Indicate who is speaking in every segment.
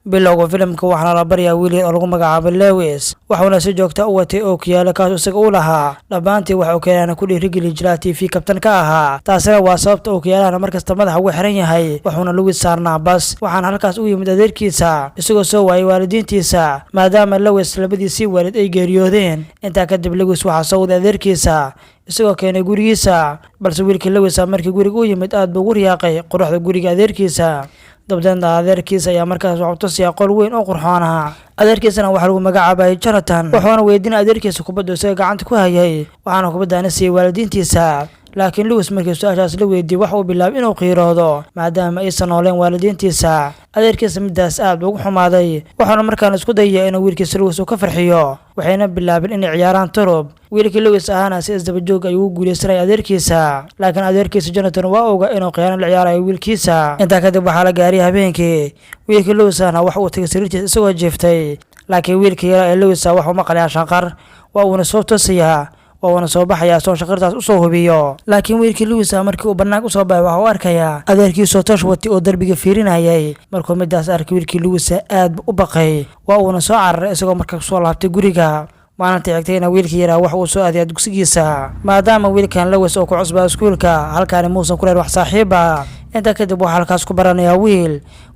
Speaker 1: bilowga filimka waxaana la baryaa wiil oo lagu magacaabo Lewis waxaana si joogta u watay ookiyaalo kaas isaga u lahaa dhabaantii waxa uu keenay ku dhiirigeli jiray TV kabtan ka ahaa taasina waa sababta ookiyaalaha markasta madaxa ugu xiran yahay waxaana Lewis saarnaa bas waxaana halkaas u yimid adeerkiisa isagoo soo waayay waalidiintiisa maadaama Lewis labadiisii waalid ay geeriyoodeen inta kadib Lewis waxa soo waday adeerkiisa isagoo keenay gurigiisa balse wiilkii Lewis markii guriga u yimid aad buu ugu riyaaqay quruxda guriga adeerkiisa dabdanda adeerkiisa ayaa markaas wuxuu tusiyay qol weyn oo qurxoon ah adeerkiisana waxa lagu magacaabay Jonathan wuxuuna weydiinay adeerkiisa kubadda isaga gacanta ku hayay waxaana kubaddaana siiyay waalidiintiisa laakiin Lewis markii su'aashaas la weydiiyay waxa uu bilaabay inuu qiiroodo maadaama aysan nooleen waalidiintiisa adeerkiisa midaas aad ugu xumaaday waxaana markaan isku dayay inuu wiilkiisa Lewis uu ka farxiyo waxayna bilaabeen inay ciyaaraan turub wiilkii Lewis ahana si isdaba joog ayuu guuleysanay adeerkiisa laakiin adeerkiisa Jonathan waa ogaa inuu qiyaano la ciyaarayo wiilkiisa inta kadib waxaa la gaaray habeenkii wiilkii Lewis ahana waxa uu tagay sariirtiisa isagoo jiiftay laakiin wiilkii yar ee Lewis waxa uu maqlay shanqar waa uuna soo toosaya waana soo baxaya soo shaqirtaas u soo hubiyo laakiin wiilkii Lewis markii uu banaanka u soo baxay waxa uu arkaya adeerkiisa toosh wati oo darbiga fiirinayay markuu midaas arkay wiilkii Lewis aad u baqay waa uuna soo cararay isagoo markaa soo laabtay guriga maalintii xigtayna wiilkii yar waxa uu soo aaday dugsigiisa maadaama wiilkan Lewis oo ku cusbaa iskuulka halkaan muusan ku leeyahay wax saaxiib ah inta kadib waxa halkaas ku baranaya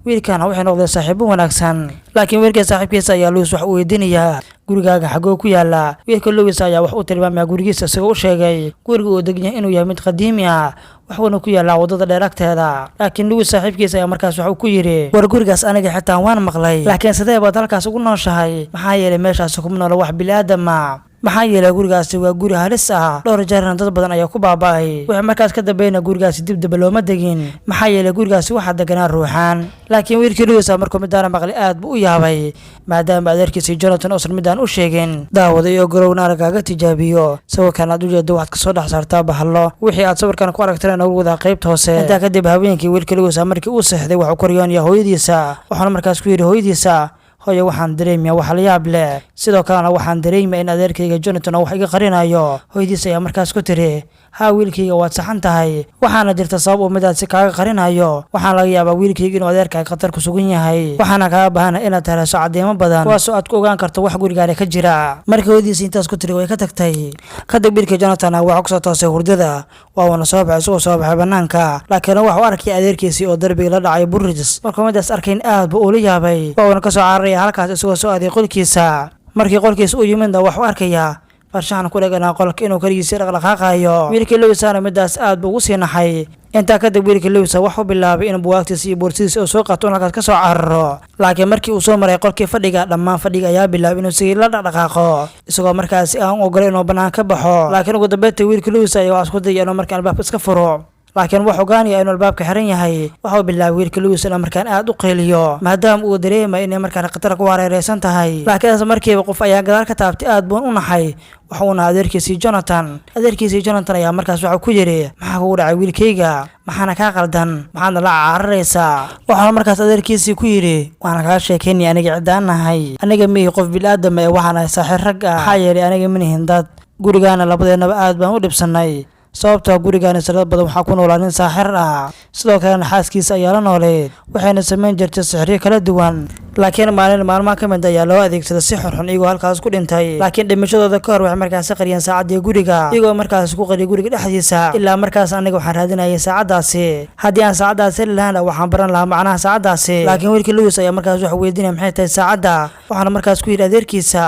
Speaker 1: wiilkan wuxuu noqday saaxiib wanaagsan laakiin wiilka saaxiibkiisa ayaa Lewis wax uu weydiinaya gurigaaga xagoo ku yaala wiilka Lewis ayaa wax uu tilmaamay gurigiisa isagoo u sheegay guriga uu degan yahay inuu yahay mid qadiimi ah waxaana ku yaala wadada dheer agteeda laakiin Lewis saaxiibkiisa ayaa markaas wax uu ku yiri war gurigaas aniga xitaa waan maqlay laakiin sidee baad halkaas ugu nooshahay maxaa yeelay meeshaas kuma nool wax bini'aadam ah maxaa yeelay gurigaasi waa guri halis ah dhowr jeer dad badan ayaa ku baaba'ay waxa markaas ka dambeeyay gurigaasi dib looma degin maxaa yeelay gurigaasi waxa deganaa ruuxan laakiin wiilkii Lewis markuu midaan maqlay aad buu u yaabay maadaama adeerkiisa Jonathan oo midaan u sheegin daawaday oo garowna aragaaga tijaabiyo sawirkan aad u jeedo waxaad ka soo dhax saartaa bahalo wixii aad sawirkan ku aragteen oo wada qaybta hoose inta kadib habeenkii wiilkii Lewis markii uu seexday waxa uu koryoonaya hooyadiisa waxaana markaas ku yiri hooyadiisa hooyo waxaan dareemayaa wax la yaab leh sidoo kalena waxaan dareemayaa in adeerkayga Jonathan wax iga qarinayo hooyadiisa ayaa markaas ku tiri ha wiilkayga waad saxan tahay waxaana jirta sabab uu midaas kaaga qarinayo waxaan laga yaabaa wiilkayga inuu adeerkaaga khatar ku sugan yahay waxaana kaaga baahan inaad helaso cadeemo badan kuwaas oo aad ku ogaan karto wax gurigaaga ka jira markii hooyadiisa intaas ku tiri way ka tagtay kadib wiilkii Jonathan waxa ku soo toosay hurdada waana soo baxay banaanka laakiin waxa uu arkay adeerkiisa oo darbiga la dhacay burris markuu midaas arkay aad buu u yaabay waana ka soo cararay halkaas isagoo soo aaday qolkiisa markii qolkiisa uu yimid waxa uu arkaya farshaxan ku dhaganaa qolka inuu kaligiisa dhaqdhaqaaqayo wiilkii Lewis midaas aad buu ugu sii naxay inta kadib wiilkii Lewis waxa uu bilaabay in buugaagtiisa iyo boorsidiisa uu soo qaato halkaas ka soo cararo laakiin markii uu soo maray qolkii fadhiga dhammaan fadhiga ayaa bilaabay inuu si la dhaqdhaqaaqo isagoo markaas aan ogolayn inuu banaan ka baxo laakiin ugu dambeyntii wiilkii Lewis ayaa isku dayay inuu markaan albaabka iska furo laakiin wuxuu ogaanaya inuu albaabka xiran yahay waxa uu bilaabay wiilkii Lewis markaan aad u qeeliyo maadaama uu dareemay in markaan khatar ku hareeraysan tahay laakiin markiiba qof ayaa gadaal ka taabtay aad buu u naxay waxaana adeerkiisa Jonathan ayaa markaas waxa ku yiri maxaa kugu dhacay wiilkayga maxaana ka qaldan maxaad la cararaysaa waxaana markaas adeerkiisa ku yiri waan ka sheekeynay aniga cidaanahay aniga miyay qof bil'aadam ah waxaana saaxiib rag ah maxaa yeelay aniga minihin dad gurigaana labadeenaba aad baan u dhibsanay sababta gurigaana sanad badan waxa ku noolaa nin saaxir ah sidoo kale xaaskiisa ayaa la nooleed waxayna sameyn jirtay sixir kala duwan laakiin maalmaha ka mid ayaa loo adeegsaday sixir xun iyagoo halkaas ku dhintay laakiin dhimashadooda ka hor waxay markaas qariyeen saacadii guriga iyagoo markaas ku qariyay guriga dhexdiisa ilaa markaas aniga waxaan raadinayay saacadaasi haddii aan saacadaasi lahayn waxaan baran lahaa macnaha saacadaasi laakiin wiilkii Lewis ayaa markaas wax weydiinay maxay tahay saacada waxaana markaas ku yiri adeerkiisa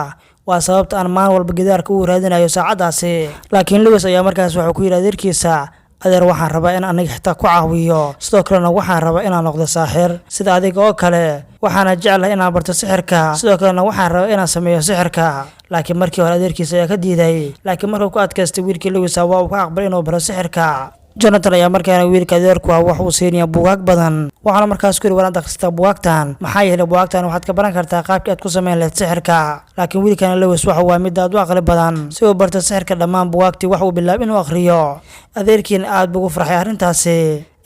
Speaker 1: waa sababta aan maalin walba gidaarka u raadinayo saacadaasi laakiin Lewis ayaa markaas wuxuu ku yiri adeerkiisa adeer waxaan rabaa in aniga xitaa ku caawiyo sidoo kalena waxaan rabaa inaan noqdo saaxir sida adiga oo kale waxaana jecelahay inaan barto sixirka sidoo kalena waxaan rabaa inaan sameeyo sixirka laakiin markii hore adeerkiisa ayaa ka diiday laakiin markuu ku adkaystay wiilkii Lewis waa uu ka aqbalay inuu baro sixirka Jonathan ayaa markaan wiilka adeerku wax uu siinaya buugaag badan waxaana markaas ku yiri waan akhristaa buugaagtan maxaa yeelay buugaagtan waxaad ka baran kartaa qaabka aad ku sameyn lahayd sixirka laakiin wiilkan Lewis waxa waa mid aad u aqli badan si uu barto sixirka dhammaan buugaagtii wax uu bilaabay inuu akhriyo adeerkiina aad buu ugu farxay arrintaasi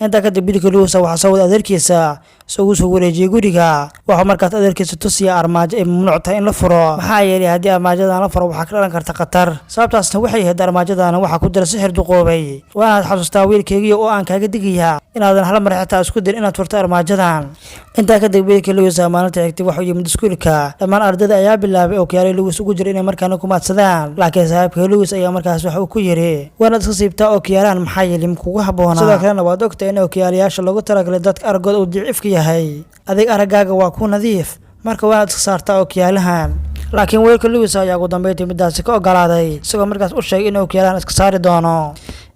Speaker 1: inta kadib wiilkii Lewis waxa soo waday adeerkiisa isagoo soo wareejiyay guriga. Wuxuu markaas adeerkiisa tusiya armaajo ay mamnuuc tahay in la furo, maxaa yeelay haddii armaajadan la furo waxaa ka dhalan karta khatar. Sababtaasna waxay ahayd armaajadan waxaa ku jira sixir duqoobay. Waanaad xasuustaa wiilkaygiiyo oo aan kaaga digayaa inaadan hal mar xitaa isku dayin inaad furto armaajadan. Intaa kadib wiilkii Lewis maalinta xigtay wuxuu yimid iskuulka. Dhammaan ardayda ayaa bilaabay oo kiyaalay Lewis ugu jira inay markaana ku maadsadaan, laakiin saaxiibka Lewis ayaa markaas wax uu ku yiri waanaad iska siibtaa oo kiyaalaan maxaa yeelay kugu habboona. Sidoo kalena waad ogtahay in ookiyaalayaasha loogu talagalay dadka aragooda uu daciifka yahay. Adig araggaaga waa ku nadiif, marka waanaad iska saartaa ookiyaalahan. Laakiin wiilka Lewis ayaa ugu dambeyntii midaasi ka ogolaaday, isagoo markaas u sheegay in ookiyaalahan iska saari doono.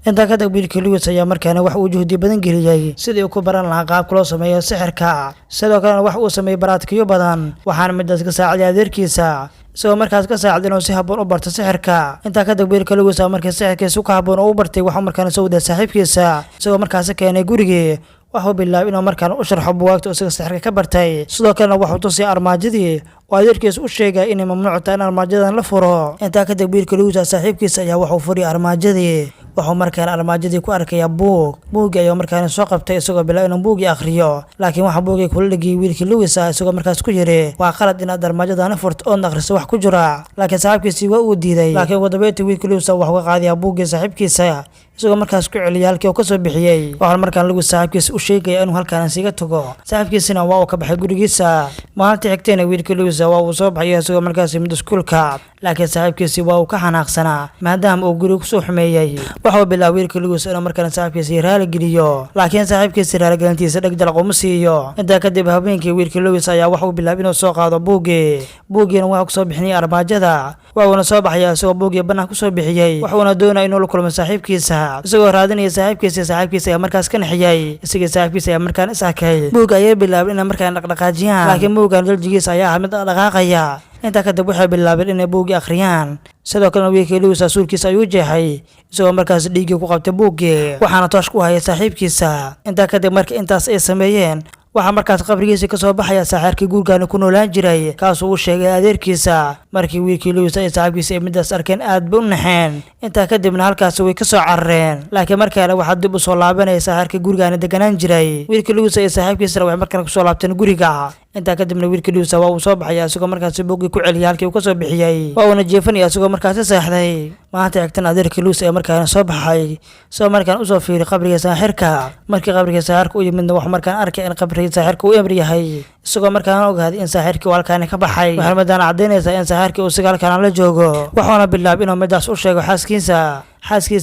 Speaker 1: Intaa kadib wiilkii Lewis ayaa markaana wax uu juhdi badan geliyay sidii uu ku baran lahaa qaabka loo sameeyo sixirka. Sidoo kalena wax uu sameeyay baraatikiyo badan, waxaana midaas ka saaciday adeerkiisa, isagoo markaas ka saaciday inuu si habboon u barto sixirka. Intaa kadib wiilka Lewis markii sixirkiisa ka habboon u bartay waxuu markaana soo waday saaxiibkiisa, isagoo markaas keenay gurigii. Wuxuu bilaabay inuu markaan u sharxo buugaagta isaga sixirka ka bartay. Sidoo kalena wuxuu tusiyay armaajadii oo adeerkiisa u sheegay inay mamnuuc tahay in armaajadan la furo. Intaa kadib wiilka Lewis saaxiibkiisa ayaa wuxuu furiyay armaajadii. Wuxuu markaan armaajadii ku arkaya buugii ayuu markaan soo qabtay isagoo bilaabay inuu buugii akhriyo. Laakiin waxa buugii kula dhigay wiilkii Lewis isagoo markaas ku yiri waa qalad inaad armaajadan furto oo akhriso wax ku jira. Laakiin saaxiibkiisii waa uu diiday. Laakiin ugu dambeyntii wiilkii Lewis wuxuu ka qaaday buugii saaxiibkiisa isagoo markaas ku celiyay halkii uu ka soo bixiyay. Wuxuu markaan Lewis saaxiibkiisa u sheegay inuu halkaan siiga tago. Saaxiibkiisina waa uu ka baxay gurigiisa. Maalintii xigtayna wiilkii Lewis waa uu soo baxay isagoo markaas yimid iskuulka. Laakiin saaxiibkiisii waa uu ka xanaaqsanaa maadaama uu guriga ku soo xumeeyay. Wuxuu bilaabay wiilkii Lewis inuu markaan saaxiibkiisii raali geliyo, laakiin saaxiibkiisii raali gelintiisa dheg jalaq uma siiyo. Intaa kadib habeenkii wiilkii Lewis ayaa wuxuu bilaabay inuu soo qaado buugiina wuxuu ku soo bixinay armaajada. wuxuuna soo baxay isagoo buugii banaanka ku soo bixiyay. wuxuuna doonay inuu la kulmo saaxiibkiisa isagoo raadinaya saaxiibkiisa ayaa markaas ka naxiyay. isagii saaxiibkiisa ayaa markaan is arkay. buugga ayay bilaabay inay markaan dhaqdhaqaajiyaan, laakiin buuggan jaljigiisa ayaa ah mid dhaqaaqaya. intaa kadib waxay bilaabeen inay buuggii akhriyaan. sidoo kalena wiilkii Lewis suulkiisa ayuu jeexay isagoo markaas dhiiggii ku qabtay buuggii, waxaana toosh ku hayay saaxiibkiisa. intaa kadib markii intaas ay sameeyeen waxaa markaas qabrigiisa ka soo baxaya saaxiirkii gurigaani ku noolaan jiray, kaasuu u sheegay adeerkiisa. markii wiilkii Lewis ay saaxiibkiisa ay midaas arkeen aad bay u naxeen. intaa kadibna halkaas way ka soo carareen, laakiin markaana waxaa dib u soo laabanaya saaxiirkii gurigaani deganaan jiray. wiilkii Lewis ay saaxiibkiisa waxay markaan ku soo laabteen guriga. intaa kadibna wiilkii Lewis waa uu soo baxaya isagoo markaas buuggii ku celiyay halkii uu ka soo bixiyay, waa uuna jeefanaya isagoo markaas seexday. maanta xigtan adeerkii Lewis ay markaan soo baxay isagoo markaan u soo fiiriyay qabriga saaxiirka. markii qabriga saaxiirka u yimidna wuxuu markaan arkay in qabriga saaxiirka uu emri yahay, isagoo markaan ogaaday in saaxiirkii halkaan ka baxay. waxay midaan cadeynaysaa in saaxiirkii uu siga halkaan la joogo. wuxuuna bilaabay inuu midaas u sheego xaaskiisa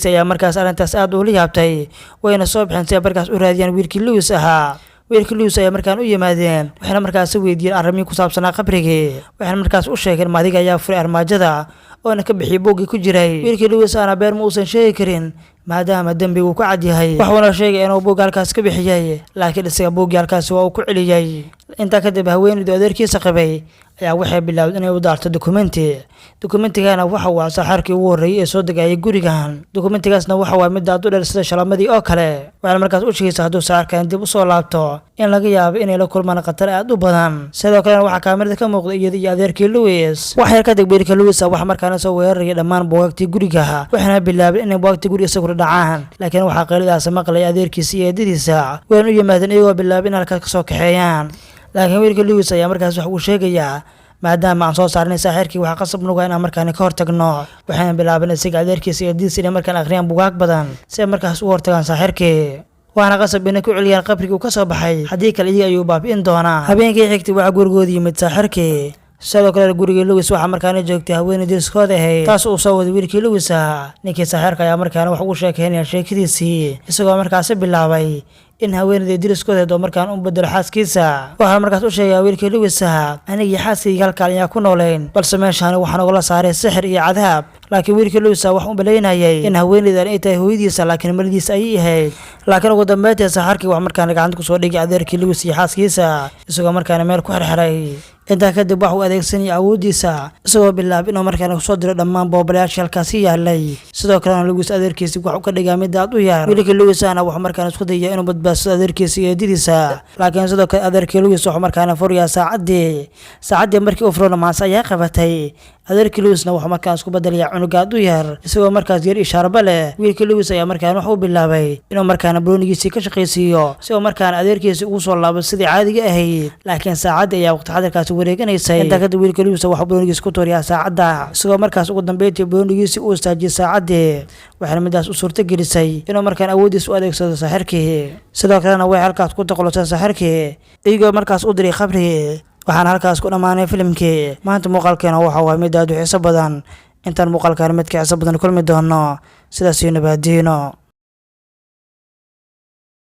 Speaker 1: ayaa markaas arrintaas aad ula yaabtay, wayna soo bixeen si ay markaas u raadiyaan wiilkii Lewis ahaa. wiilkii Lewis ayaa markaan u yimaadeen, waxayna markaas weydiiyeen arrimihii ku saabsanaa qabrigii. waxayna markaas u sheegeen maadiga ayaa furay armaajada oona ka bixiyay buuggii ku jiray. wiilkii Lewis aana beer ma uusan sheegi karin maadaama dembigu ku cad yahay. wuxuuna sheegay inuu buugga halkaas ka bixiyay, laakiin isaga buuggii halkaas waa uu ku celiyay. intaa kadib haweeneydii adeerkiisa qabay ayaa waxay bilaawday inay u daarto dukumentigana waxa uu saaxiirkii ugu horreeyay ee soo degayay gurigan. dukumentigaasna waxa waa mid aad u dheer sida shalamadii oo kale. waxayna markaas u sheegaysaa hadduu saaxiirkan dib u soo laabto in laga yaabo inay la kulmaan khatar aad u badan. sidoo kalena waxaa kaamirada ka muuqda iyada iyo adeerkii Lewis. wax yar kadib wiilkii Lewis waxa markaana soo weeraraya dhammaan buugaagtii guriga, waxayna bilaabeen inay buugaagtii guriga isagu dhacaan. laakiin waxaa qeyladaas maqlay adeerkiisa iyo eedadiisa, wayna u yimaadeen iyagoo bilaabay in halkaas ka soo kaxeeyaan. laakiin wiilkii Lewis ayaa markaas wax uu sheegayaa maadaama aan soo saarnay saaxiirkii waxaa qasab nuga inaan markaan ka hortagno. waxayna bilaabeen isaga adeerkiisa iyo eedadiisa inay markaan akhriyaan buugaag badan si ay markaas u hortagaan saaxiirkii. waana qasab inay ku celiyaan qabrigii uu ka soo baxay, haddii kale iyaga ayuu baabi'in doonaa. habeenkii xigtay waxaa gurigooda yimid saaxiirkii. sidoo kale gurigii Lewis waxaa markaana joogtay haweeneydii iskooda ahayd, taas uu soo waday wiilkii Lewis. ninkii saaxiirka ayaa markaana wax ugu sheekeynaya sheekadiisii, isagoo markaasi bilaabay in haweeneydii diriskoodeed oo markaan u bedelo xaaskiisa. waxaa markaas u sheegaya wiilkii Lewis anigii xaaskayga halkaan ayaa ku noolayn, balse meeshaani waxaa nagula saaray sixir iyo cadaab. laakiin wiilkii Lewis wax u balaynayay in haweeneydan ay tahay hooyadiisa, laakiin malidiisa ayay ahayd. laakiin ugu dambeyntii saaxiirkii wax markaana gacanta kusoo dhigay adeerkii Lewis iyo xaaskiisa, isagoo markaana meel ku xirxiray. intaa kadib wax uu adeegsanayay awoodiisa isagoo bilaabay inuu markaana kusoo diro dhammaan boobalayaashii halkaasi yaalay. sidoo kalena Lewis adeerkiisii wax u ka dhigaa mid aad u yar. wiilkii Lewis wuxuu markaana isku dayay inuu badbaadsado adeerkiisa iyo eedadiisa, laakiin sidoo kale adeerkii Lewis wuxuu markaana furayaa saacadii markii uu furona maase ayaa qabatay. adeerkii Lewis wuxuu markaas ku badalaya cunug aad u yar isagoo markaas yar ishaarba leh wiilkii Lewis ayaa markaan wax u bilaabay inuu markaan baloonigiisa ka shaqeysiiyo isagoo markaan adeerkiisa ugu soo laabo sidii caadiga ahayd laakiin saacadda ayaa waqti xadirkaas wareeganaysay inta kadib wiilkii Lewis wuxuu baloonigiisa ku tooriyaa saacadda isagoo markaas ugu dambeeyay baloonigiisa uu istaajiyay saacadda waxaana midaas u suurta gelisay inuu markaan awoodiisa u adeegsado saaxirkii sidoo kalena way halkaas ku taqalusay saaxirkii iyagoo markaas u diray khabri waxaan halkaas ku dhamaanay filimkii maanta muuqaalkeena waxa waa mid aad u xiiso badan intaan muuqaalkan mid ka xiiso badan kulmi doono sidaas iyo nabadiino.